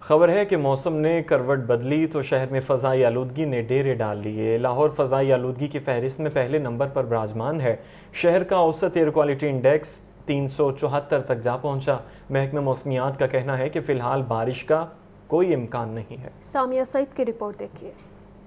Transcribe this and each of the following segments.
خبر ہے کہ موسم نے کروٹ بدلی تو شہر میں فضائی آلودگی نے ڈیرے ڈال لیے۔ لاہور فضائی آلودگی کی فہرست میں پہلے نمبر پر براجمان ہے۔ شہر کا اوسط ایئر کوالٹی انڈیکس 374 تک جا پہنچا۔ محکمہ موسمیات کا کہنا ہے کہ فی الحال بارش کا کوئی امکان نہیں ہے۔ سامیہ سعید کی رپورٹ دیکھیے۔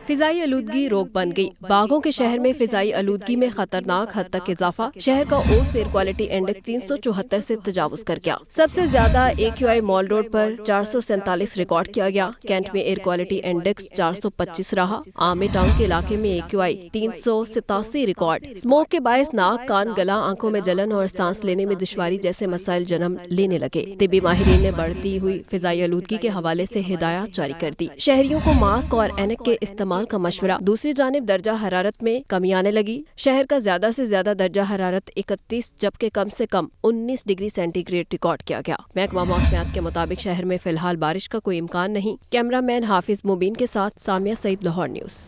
فضائی آلودگی روک بن گئی۔ باغوں کے شہر میں فضائی آلودگی میں خطرناک حد تک اضافہ۔ شہر کا اوسط ایئر کوالٹی انڈیکس 374 سے تجاوز کر گیا۔ سب سے زیادہ AQI مال روڈ پر 447 ریکارڈ کیا گیا۔ کینٹ میں ایئر کوالٹی انڈیکس 425 رہا۔ عامر ٹاؤن کے علاقے میں AQI 387 ریکارڈ۔ اسموک کے باعث ناک، کان، گلا، آنکھوں میں جلن اور سانس لینے میں دشواری جیسے مسائل جنم لینے لگے۔ طبی ماہرین نے بڑھتی ہوئی فضائی آلودگی کے حوالے سے ہدایات جاری کر دی۔ شہریوں کو ماسک اور اینک کے استعمال کا مشورہ۔ دوسری جانب درجہ حرارت میں کمی آنے لگی۔ شہر کا زیادہ سے زیادہ درجہ حرارت 31 جبکہ کم سے کم 19 ڈگری سینٹی گریڈ ریکارڈ کیا گیا۔ محکمہ موسمیات کے مطابق شہر میں فی الحال بارش کا کوئی امکان نہیں۔ کیمرہ مین حافظ مبین کے ساتھ سامیہ سعید، لاہور نیوز۔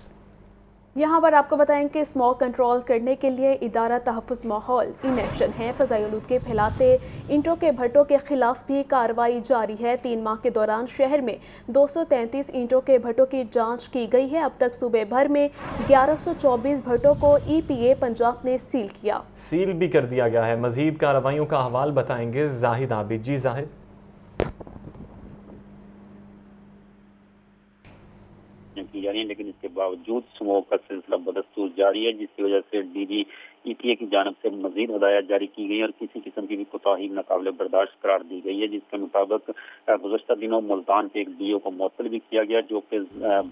یہاں پر آپ کو بتائیں کہ اسموگ کنٹرول کرنے کے لیے ادارہ تحفظ ماحول ان ایکشن ہے۔ فضائی آلودگی پھیلاتے اینٹوں کے بھٹوں کے خلاف بھی کارروائی جاری ہے۔ 3 ماہ کے دوران شہر میں 233 اینٹوں کے بھٹوں کی جانچ کی گئی ہے۔ اب تک صوبے بھر میں 1124 بھٹوں کو EPA پنجاب نے سیل بھی کر دیا گیا ہے۔ مزید کارروائیوں کا حوال بتائیں گے زاہد عابد۔ جی زاہد۔ کی جا رہی ہیں، لیکن اس کے باوجود اسموگ کا سلسلہ بدستور جاری ہے، جس کی وجہ سے DG EPA کی جانب سے مزید ہدایات جاری کی گئی اور کسی قسم کی بھی کوتاہی ناقابل برداشت قرار دی گئی ہے، جس کے مطابق گزشتہ دنوں ملتان کے ایک DO کو معطل بھی کیا گیا، جو کہ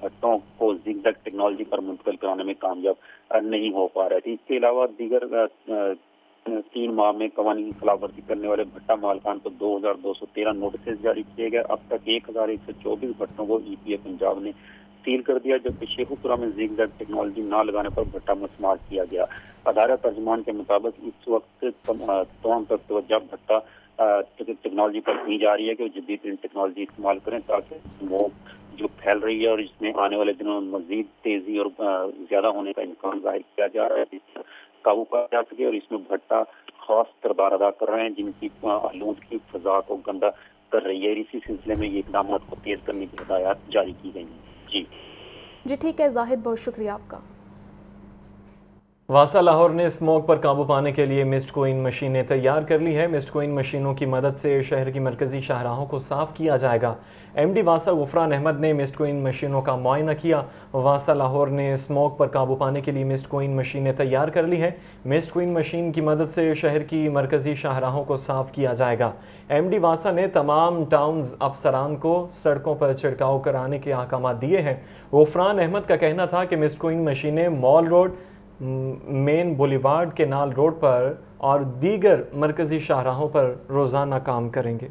بھٹوں کو زگ زیگ ٹیکنالوجی پر منتقل کرانے میں کامیاب نہیں ہو پا رہے تھے۔ اس کے علاوہ دیگر 3 ماہ میں قوانین کی خلاف ورزی کرنے والے بھٹا مالکان کو 2213 نوٹسز جاری کیے گئے۔ اب تک 1124 بھٹوں کو EPA پنجاب نے سیل کر دیا، جبکہ شیخو پورہ میں زگ زیگ ٹیکنالوجی نہ لگانے پر بھٹا مسمار کیا گیا۔ ادارہ ترجمان کے مطابق اس وقت تمام تک توجہ بھٹا ٹیکنالوجی پر دی جا رہی ہے کہ وہ جدید ترین ٹیکنالوجی استعمال کریں تاکہ اسموگ جو پھیل رہی ہے اور اس میں آنے والے دنوں میں مزید تیزی اور زیادہ ہونے کا امکان ظاہر کیا جا رہا ہے، جس پر قابو پایا جا سکے، اور اس میں بھٹا خاص کردار ادا کر رہے ہیں جن کی آلودگی فضا کو گندا کر رہی ہے۔ اسی سلسلے میں یہ اقدامات کو تیز کرنے کی ہدایات جاری کی گئی ہیں۔ جی ٹھیک ہے زاہد، بہت شکریہ آپ کا۔ واسا لاہور نے اسموگ پر قابو پانے کے لیے مسٹ کوئن مشینیں تیار کر لی ہے۔ مسٹ کوئن مشینوں کی مدد سے شہر کی مرکزی شاہراہوں کو صاف کیا جائے گا۔ MD واسا غفران احمد نے مسٹ کوئن مشینوں کا معائنہ کیا۔ واسا لاہور نے اسموگ پر قابو پانے کے لیے مسٹ کوئن مشینیں تیار کر لی ہے۔ مسٹ کوئن مشین کی مدد سے شہر کی مرکزی شاہراہوں کو صاف کیا جائے گا۔ MD واسا نے تمام ٹاؤنز افسران کو سڑکوں پر چھڑکاؤ کرانے کے احکامات دیے ہیں۔ غفران احمد کا کہنا تھا کہ مسٹ کوئن مشینیں مال روڈ، مین بولیوارڈ، کینال روڈ پر اور دیگر مرکزی شاہراہوں پر روزانہ کام کریں گے۔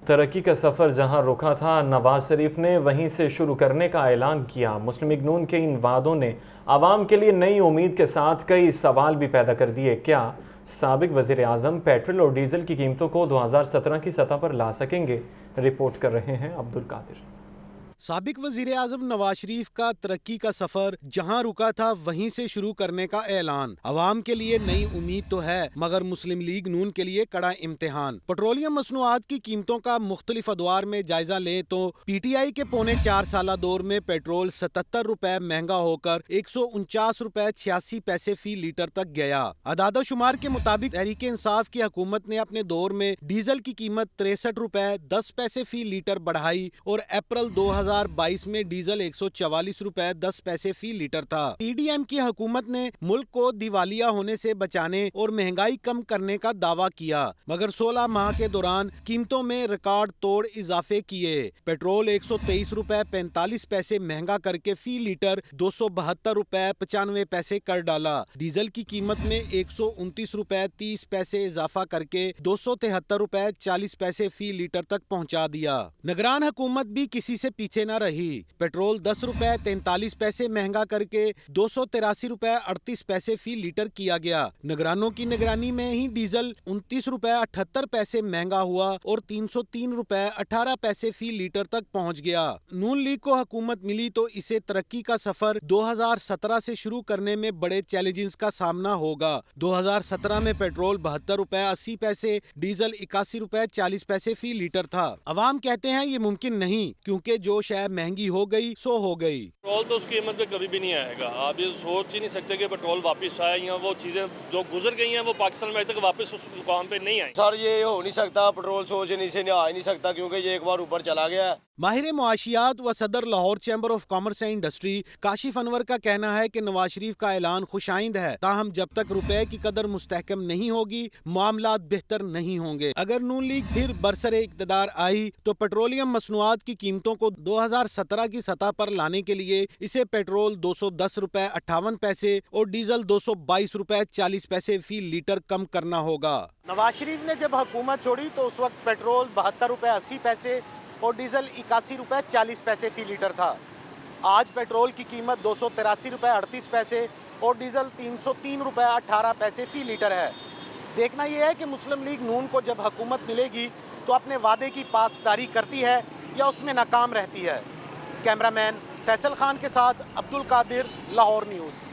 ترقی کا سفر جہاں رکا تھا، نواز شریف نے وہیں سے شروع کرنے کا اعلان کیا۔ مسلم لیگ نون کے ان وعدوں نے عوام کے لیے نئی امید کے ساتھ کئی سوال بھی پیدا کر دیے۔ کیا سابق وزیر اعظم پیٹرول اور ڈیزل کی قیمتوں کو 2017 کی سطح پر لا سکیں گے؟ رپورٹ کر رہے ہیں عبدالقادر۔ سابق وزیر اعظم نواز شریف کا ترقی کا سفر جہاں رکا تھا وہیں سے شروع کرنے کا اعلان۔ عوام کے لیے نئی امید تو ہے مگر مسلم لیگ نون کے لیے کڑا امتحان۔ پٹرولیم مصنوعات کی قیمتوں کا مختلف ادوار میں جائزہ لیں تو PTI کے پونے 4 سالہ دور میں پیٹرول 77 روپے مہنگا ہو کر 149 روپے 86 پیسے فی لیٹر تک گیا۔ اعداد و شمار کے مطابق تحریک انصاف کی حکومت نے اپنے دور میں ڈیزل کی قیمت 63 روپے 10 پیسے فی لیٹر بڑھائی اور اپریل 2022 میں ڈیزل 144 روپے 10 پیسے فی لیٹر تھا۔ PDM کی حکومت نے ملک کو دیوالیہ ہونے سے بچانے اور مہنگائی کم کرنے کا دعویٰ کیا مگر 16 ماہ کے دوران قیمتوں میں ریکارڈ توڑ اضافے کیے۔ پیٹرول 123 روپے 45 پیسے مہنگا کر کے فی لیٹر 272 روپے 95 پیسے کر ڈالا۔ ڈیزل کی قیمت میں 129 روپے 30 پیسے اضافہ کر کے 273 روپے 40 پیسے فی لیٹر تک پہنچا دیا۔ نگران حکومت بھی کسی سے پیچھے पीछे न रही। पेट्रोल 10 रुपए 43 पैसे महंगा करके 283 रुपए 38 पैसे फी लीटर किया गया। निगरानों की निगरानी में ही डीजल 29 रुपए 78 पैसे महंगा हुआ और 303 रुपए 18 पैसे फी लीटर तक पहुंच गया। नून लीग को हुकूमत मिली तो इसे तरक्की का सफर 2017 से शुरू करने में बड़े चैलेंजेस का सामना होगा। 2017 में पेट्रोल 72 रुपए 80 पैसे, डीजल 81 रुपए 40 पैसे फी लीटर था। अवाम कहते हैं ये मुमकिन नहीं, क्योंकि जो शय महंगी हो गई सो हो गई। पेट्रोल तो उसकी कीमत पे कभी भी नहीं आएगा। आप ये सोच ही नहीं सकते कि पेट्रोल वापस आए या वो चीज़ें जो गुजर गई हैं वो पाकिस्तान में अभी तक वापस उस मुकाम पे नहीं आई। सर ये हो नहीं सकता, पेट्रोल सोचने से आ ही नहीं सकता, क्योंकि ये एक बार ऊपर चला गया है। माहिर मुआशियात व सदर Lahore chamber of commerce and industry Kashif Anwar का कहना है कि नवाज शरीफ का ऐलान खुशाइंद है, ताहम जब तक रुपए की कदर मुस्तहकम नहीं होगी मामलात बेहतर नहीं होंगे। अगर नून लीग फिर बरसरे इक़्तिदार आई तो पेट्रोलियम मसनूआत की कीमतों को 2017 की सतह पर लाने के लिए इसे पेट्रोल 210 रुपए 58 पैसे और डीजल 222 रुपए 40 पैसे फी लीटर कम करना होगा। नवाज शरीफ ने जब हुकूमत छोड़ी तो उस वक्त पेट्रोल 72 रुपए 80 पैसे और डीजल 81 रुपए 40 पैसे फी लीटर था। आज पेट्रोल की कीमत 283 रुपए 38 पैसे और डीजल 303 रुपए 18 पैसे फी लीटर है। देखना यह है कि मुस्लिम लीग नून को जब हुकूमत मिलेगी तो अपने वादे की पासदारी करती है या उसमें नाकाम रहती है। कैमरामैन फैसल खान के साथ अब्दुल कादिर, लाहौर न्यूज़।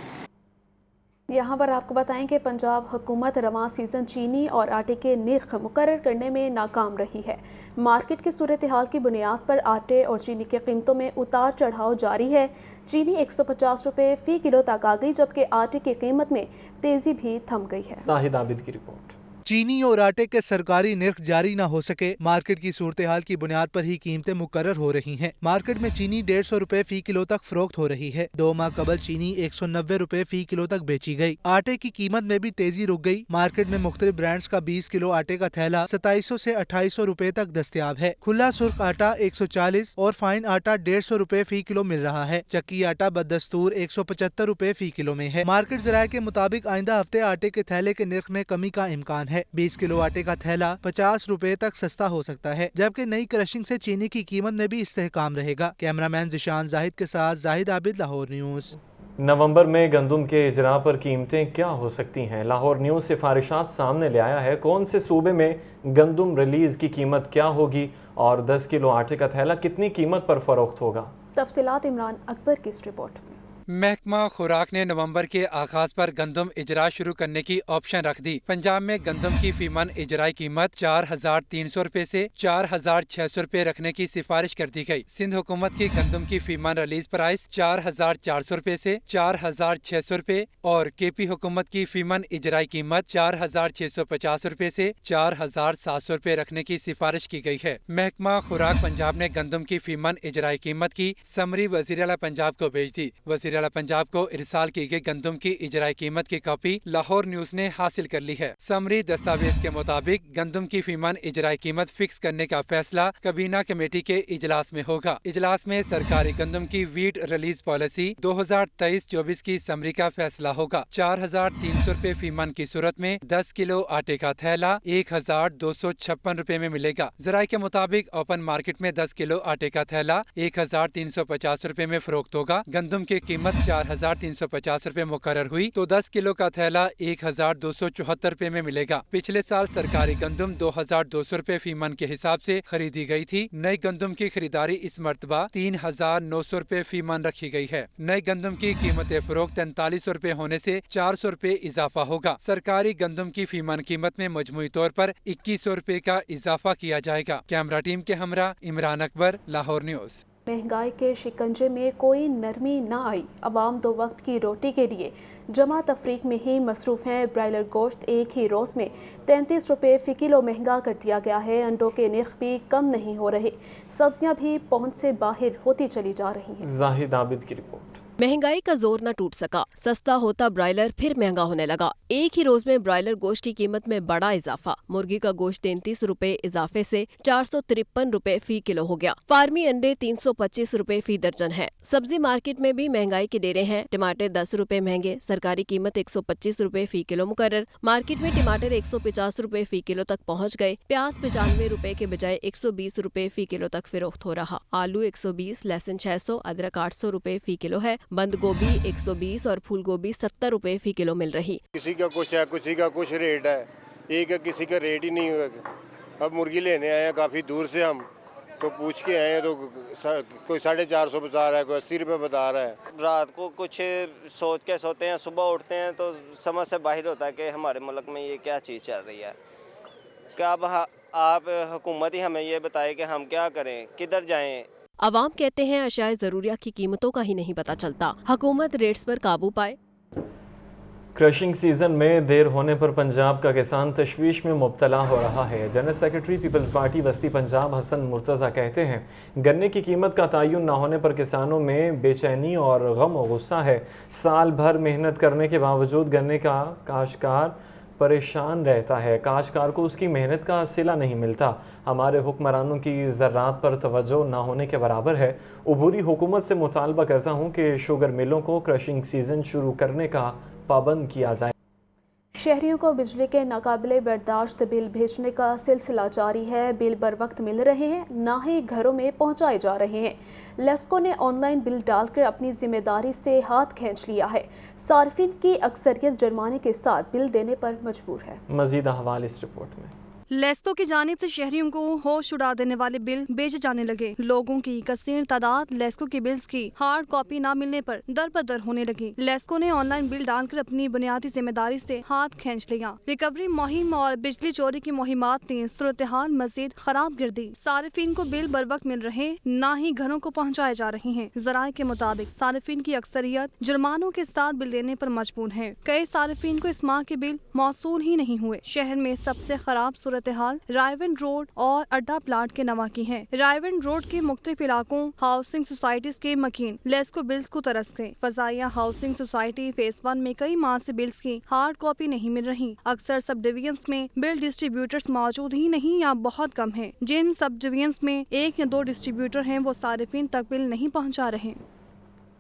यहाँ पर आपको बताएं कि पंजाब हुकूमत रवां सीज़न चीनी और आटे के निर्ख मुकर्रर करने में नाकाम रही है। मार्केट की सूरत हाल की बुनियाद पर आटे और चीनी की कीमतों में उतार चढ़ाव जारी है। चीनी 150 रुपये फ़ी किलो तक आ गई, जबकि आटे की कीमत में तेज़ी भी थम गई है। साहिद आबिद की रिपोर्ट। चीनी और आटे के सरकारी निर्ख जारी न हो सके, मार्केट की सूरत हाल की बुनियाद पर ही कीमतें मुकर्रर हो रही हैं। मार्केट में चीनी 150 रुपए फी किलो तक फरोख्त हो रही है। 2 माह कबल चीनी 190 रुपए फी किलो तक बेची गई। आटे की कीमत में भी तेजी रुक गई। मार्केट में मुख्तलिफ ब्रांड्स का 20 किलो आटे का थैला 2700 से 2800 रुपए तक दस्तयाब है। खुला सुर्ख आटा 140 और फाइन आटा 150 रुपए फी किलो मिल रहा है। चक्की आटा बदस्तूर 175 रुपए फी किलो में है। मार्केट जराये के मुताबिक आइंदा हफ्ते आटे के थैले के निर्ख में कमी का इम्कान है। 20 किलो आटे का थैला 50 रुपए तक सस्ता हो सकता है, जबकि नई क्रशिंग से चीनी की कीमत में भी इस्तेहकाम रहेगा। कैमरामैन जिशान जाहिद के साथ जाहिद आबिद, लाहौर न्यूज़। नवंबर में गंदम के इजरा पर कीमतें क्या हो सकती हैं? लाहौर न्यूज़ सिफारिशात सामने ले आया है। कौन से सूबे में गंदम रिलीज की कीमत क्या होगी और 10 किलो आटे का थैला कितनी कीमत पर फरोख्त होगा? तफसीलात इमरान अकबर की इस रिपोर्ट में। महकमा खुराक ने नवंबर के आगाज पर गंदम इजरा शुरू करने की ऑप्शन रख दी। पंजाब में गंदम की फीमन इजराई कीमत 4300 रुपए से 4600 रुपए रखने की सिफारिश कर दी गई। सिंध हुकूमत की गंदम की फीमन रिलीज प्राइस 4400 रुपए से 4600 रुपए और केपी हुकूमत की फीमन इजराई कीमत 4650 रुपए से 4700 रुपए रखने की सिफारिश की गई है। महकमा खुराक पंजाब ने गंदम की फीमन इजराई कीमत की समरी वज़ीर आला पंजाब को भेज दी। वज़ीर आला पंजाब को इरसाल की गई गंदम की इजराई कीमत की कॉपी लाहौर न्यूज़ ने हासिल कर ली है। समरी दस्तावेज के मुताबिक गंदम की फीमन इजराई कीमत फिक्स करने का फैसला कबीना कमेटी के इजलास में होगा। इजलास में सरकारी गंदम की वीट रिलीज पॉलिसी 2023-24 की समरी का फैसला होगा। 4300 रुपए फीमन की सूरत में 10 किलो आटे का थैला 1256 रुपए में मिलेगा। जराये के मुताबिक ओपन मार्केट में 10 किलो आटे का थैला 1350 रुपए में फरोख्त होगा। गंदम की कीमत 4350 रुपए मुकर्रर हुई तो 10 किलो का थैला 1274 रुपए में मिलेगा। पिछले साल सरकारी गंदम 2200 रुपए फीमन के हिसाब से खरीदी गई थी। नई गंदम की खरीदारी इस मर्तबा 3900 रुपए फीमन रखी गई है। नई गंदम की कीमत फरोख्त 4300 रुपए होने से 400 रुपए इजाफा होगा। सरकारी गंदम की फीमन कीमत में मजमूई तौर पर 2100 रुपए का इजाफा किया जाएगा। कैमरा टीम के हमरा इमरान अकबर, लाहौर न्यूज़। महंगाई के शिकंजे में कोई नरमी न आई। अवाम 2 वक्त की रोटी के लिए जमा तफरीक में ही मसरूफ हैं। ब्रायलर गोश्त एक ही रोज़ में 33 रुपये फ़ी किलो महंगा कर दिया गया है। अंडों के निर्ख भी कम नहीं हो रहे। सब्जियां भी पहुंच से बाहर होती चली जा रही हैं। जाहिद आबिद की रिपोर्ट। महंगाई का जोर न टूट सका, सस्ता होता ब्रायलर फिर महंगा होने लगा। एक ही रोज में ब्रायलर गोश्त की कीमत में बड़ा इजाफा। मुर्गी का गोश्त 33 रुपए इजाफे से 453 रुपए फी किलो हो गया। फार्मी अंडे 325 रुपए फी दर्जन है। सब्जी मार्केट में भी महंगाई के डेरे हैं। टमाटर 10 रुपए महंगे, सरकारी कीमत 125 रुपए फी किलो मुकर्रर। मार्केट में टमाटर 150 रुपए फी किलो तक पहुँच गए। प्याज 95 रुपए के बजाय 120 रुपए फी किलो तक फरोख्त हो रहा। आलू 120, लहसुन 600, अदरक 800 रुपए फी किलो है। बंद गोभी 120 और फूल गोभी 70 रुपए फी किलो मिल रही। किसी का कुछ है, किसी का कुछ रेट है, एक है किसी का रेट ही नहीं है। अब मुर्गी लेने आए हैं काफ़ी दूर से, हम तो पूछ के आए हैं तो कोई 450 बता रहा है, कोई 80 रुपये बता रहा है। रात को कुछ सोच के सोते हैं, सुबह उठते हैं तो समझ से बाहर होता है कि हमारे मुल्क में ये क्या चीज़ चल रही है। क्या अब आप हुकूमत ही हमें ये बताए कि हम क्या करें, किधर जाएं। अवाम कहते हैं अशाए ज़रूरिया की कीमतों का ही नहीं पता चलता। हुकूमत रेट्स पर काबू पाए। क्रशिंग सीजन में देर होने पर पंजाब का किसान तशवीश में मुब्तला हो रहा है। जनरल सेक्रेटरी पीपल्स पार्टी वस्ती पंजाब हसन मुर्तज़ा कहते हैं गन्ने की कीमत का तयन न होने पर किसानों में बेचैनी और गम और गुस्सा है। साल भर मेहनत करने के बावजूद गन्ने का काश्तकार परेशान रहता है। काश्तकार को उसकी मेहनत का सिला नहीं मिलता। हमारे हुक्मरानों की ज़रात पर तवज्जो ना होने के बराबर है। उबूरी हुकूमत से मुतालबा करता हूँ कि शुगर मिलों को क्रशिंग सीज़न शुरू करने का पाबंद किया जाए। शहरियों को बिजली के नाकाबिले बर्दाश्त बिल भेजने का सिलसिला जारी है। बिल बर वक्त मिल रहे हैं, ना ही घरों में पहुंचाए जा रहे हैं। लेस्को ने ऑनलाइन बिल डालकर अपनी जिम्मेदारी से हाथ खींच लिया है। सार्फिन की अक्सरियत जुर्माने के साथ बिल देने पर मजबूर है। मजीद अहवाल इस रिपोर्ट में। लेस्को की जानिब से शहरियों को होश उड़ा देने वाले बिल बेचे जाने लगे। लोगों की कसीर तादाद लेस्को के बिल्स की हार्ड कॉपी न मिलने पर दर बदर होने लगी। लेस्को ने ऑनलाइन बिल डालकर अपनी बुनियादी जिम्मेदारी से हाथ खींच लिया। रिकवरी मुहिम और बिजली चोरी की मुहिमात ने सूरत हाल मजीद खराब कर दी। सारिफिन को बिल बर वक्त मिल रहे, न ही घरों को पहुँचाए जा रहे हैं। जराये के मुताबिक सारिफिन की अक्सरियत जुर्मानों के साथ बिल देने पर मजबूर है। कई सारिफिन को इस माह के बिल मौसूल ही नहीं हुए। शहर में सबसे खराब सूरत हाल रायवन रोड और अड्डा प्लाट के नवाकी है। रायवन रोड के मुख्तलिफ इलाकों हाउसिंग सोसाइटीज के मकीन लेस्को बिल्स को तरस गए। फजाइया हाउसिंग सोसाइटी फेज 1 में कई माह से बिल्स की हार्ड कॉपी नहीं मिल रही। अक्सर सब डिवीजन्स में बिल डिस्ट्रीब्यूटर्स मौजूद ही नहीं या बहुत कम है। जिन सब डिवीजन्स में 1 या 2 डिस्ट्रीब्यूटर हैं वो सारिफिन तक बिल नहीं पहुँचा रहे।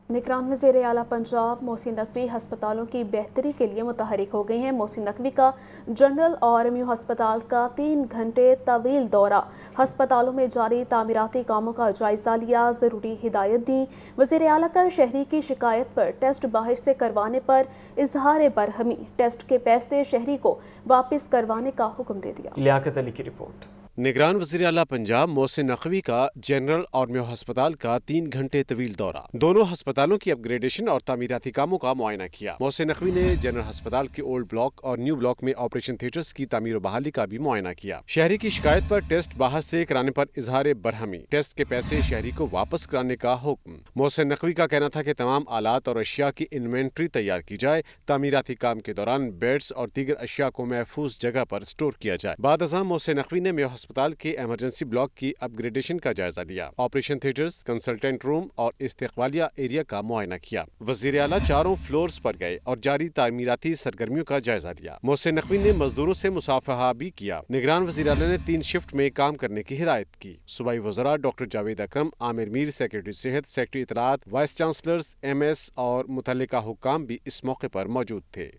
निगरान वज़ीर आला पंजाब मोहसिन नकवी हस्पतालों की बेहतरी के लिए मुतहरिक हो गई हैं। मोहसिन नकवी का जनरल और म्यू हस्पताल का 3 घंटे तवील दौरा, हस्पतालों में जारी तामीराती कामों का जायजा लिया, ज़रूरी हिदायत दी। वज़ीर आला का शहरी की शिकायत पर टेस्ट बाहर से करवाने पर इजहार बरहमी, टेस्ट के पैसे शहरी को वापस करवाने का हुक्म दे दिया। लियाकत अली की रिपोर्ट। निगरान वज़ीर आला पंजाब मोहसिन नकवी का जनरल और म्यू हस्पताल का 3 घंटे तवील दौरा, दोनों हस्पतालों की अपग्रेडेशन और तामीराती कामों का मुआयना किया। मोहसिन नकवी ने जनरल हस्पताल के ओल्ड ब्लॉक और न्यू ब्लॉक में ऑपरेशन थिएटर्स की तामीर और बहाली का भी मुआयना किया। शहरी की शिकायत पर टेस्ट बाहर से कराने पर इजहार बरहमी, टेस्ट के पैसे शहरी को वापस कराने का हुक्म। मोहसिन नकवी का कहना था कि तमाम आलात और अशिया की इन्वेंट्री तैयार की जाए, तामीराती काम के दौरान बेड्स और दीगर अशिया को महफूज जगह पर स्टोर किया जाए। बाद अज़ां मोहसिन नकवी ने म्यू अस्पताल के इमरजेंसी ब्लॉक की अपग्रेडेशन का जायजा लिया, ऑपरेशन थिएटर्स, कंसल्टेंट रूम और इस्तिकबालिया एरिया का मुआयना किया। वज़ीर आला 4 फ्लोर्स पर गए और जारी तामीराती सरगर्मियों का जायजा लिया। मोहसिन नकवी ने मजदूरों से मुसाफहा भी किया। निगरान वज़ीर आला ने 3 शिफ्ट में काम करने की हिदायत की। सूबाई वज़रा डॉक्टर जावेद अकरम, आमिर मीर सेक्रेटरी सेहत, सेक्रेटरी इतलात, वाइस चांसलर्स, MS और मुतल्लिका हुक्काम भी इस मौके पर मौजूद थे।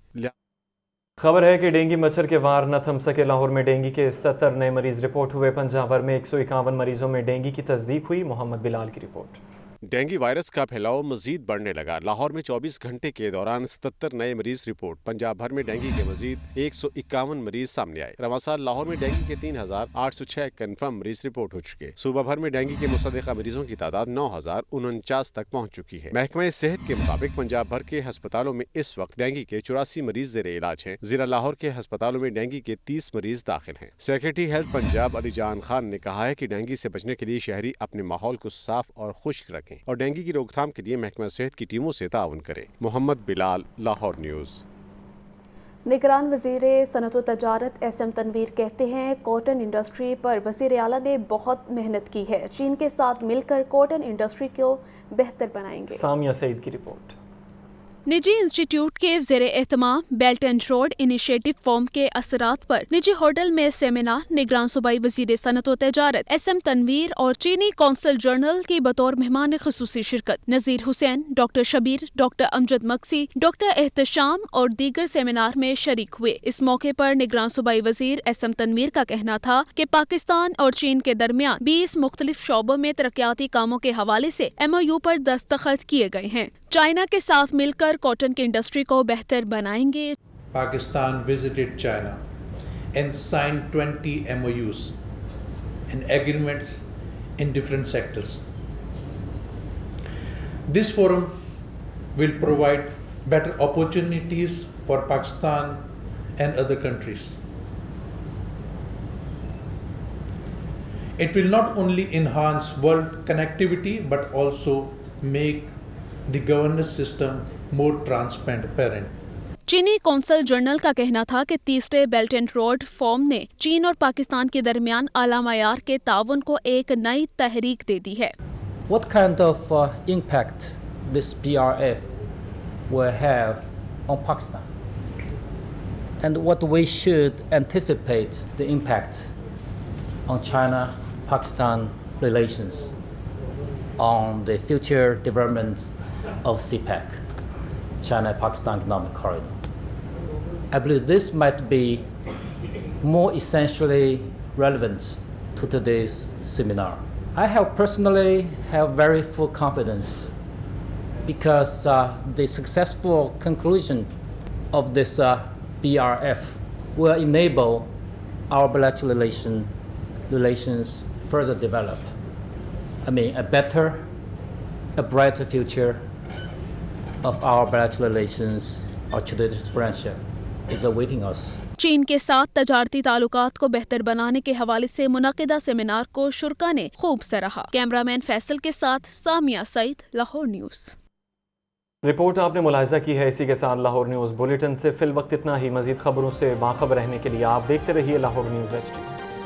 खबर है कि डेंगू मच्छर के वार न थम सके। लाहौर में डेंगू के 77 नए मरीज रिपोर्ट हुए। पंजाब भर में 151 मरीजों में डेंगू की तस्दीक हुई। मोहम्मद बिलाल की रिपोर्ट। डेंगू वायरस का फैलाव मजीद बढ़ने लगा। लाहौर में 24 घंटे के दौरान 77 नए मरीज रिपोर्ट। पंजाब भर में डेंगू के मजीद 151 मरीज सामने आए। रवां साल लाहौर में डेंगू के 3806 कन्फर्म मरीज रिपोर्ट हो चुके। सूबा भर में डेंगू के मुसद्दिका मरीजों की तादाद 9049 तक पहुँच चुकी है। महकमा सेहत के मुताबिक पंजाब भर के अस्पतालों में इस वक्त डेंगू के 84 मरीज ज़ेरे इलाज हैं। जिला लाहौर के अस्पतालों में डेंगू के 30 मरीज दाखिल हैं। सेक्रेटरी हेल्थ पंजाब अली जान खान ने कहा है कि डेंगू से बचने के लिए शहरी अपने माहौल को साफ और खुश्क रखें और डेंगू की रोकथाम के लिए महकमा सेहत की टीमों से ताउन करें। मोहम्मद बिलाल, लाहौर न्यूज़। निगरान वज़ीर सनअत व तजारत SM तनवीर कहते हैं कॉटन इंडस्ट्री पर वज़ीर आला ने बहुत मेहनत की है। चीन के साथ मिलकर कॉटन इंडस्ट्री को बेहतर बनाएंगे। सामिया सईद की रिपोर्ट। निजी इंस्टीट्यूट के ज़ेरे एहतमाम belt and road initiative forum के असरात पर निजी होटल में सेमिनार निगरान सूबाई वज़ीर सनअत व तजारत SM तनवीर और चीनी कौंसल जनरल की बतौर मेहमान खुसूसी शिरकत। नज़ीर हुसैन, डॉक्टर शबीर, डॉक्टर अमजद मक्सी, डॉक्टर एहतशाम और दीगर सेमिनार में शरीक हुए। इस मौके पर निगरान सूबाई वज़ीर SM तनवीर का कहना था कि पाकिस्तान और चीन के दरमियान 20 मुख्तलिफ शोबों में तरक्याती कामों के हवाले से MOU पर दस्तखत किए गए हैं। चाइना के साथ मिलकर कॉटन की इंडस्ट्री को बेहतर बनाएंगे। Pakistan visited China and signed 20 MOUs and agreements in different sectors. This forum will provide better opportunities for Pakistan and other countries. It will not only enhance world connectivity but also make the governance system more transparent. चीनी consul general का कहना था कि तीसरे belt and road forum ने चीन और पाकिस्तान के दरमियान आला मयार के ताउन को एक नई तहरीक दे दी है। What kind of impact this BRF will have on Pakistan? And what we should anticipate the impact on China-Pakistan relations, on the future development of CPEC, China-Pakistan Economic Corridor. I believe this might be more essentially relevant to today's seminar. I have personally very full confidence because the successful conclusion of this BRF will enable our bilateral relations further develop. I mean, a brighter future of our bilateral relations, our traditional friendship is awaiting us. चीन के साथ तजारती ताल्लुकात को बेहतर बनाने के हवाले से मुनक़िदा सेमिनार को शुरका ने खूब सराहा। कैमरामैन फैसल के साथ सामिया सईद, लाहौर न्यूज़। रिपोर्ट आपने मुलाहिजा की है। इसी के साथ लाहौर न्यूज़ बुलेटिन से फिल वक्त इतना ही। मज़ीद खबरों से बाखबर रहने के लिए आप देखते रहिए लाहौर न्यूज़ HD।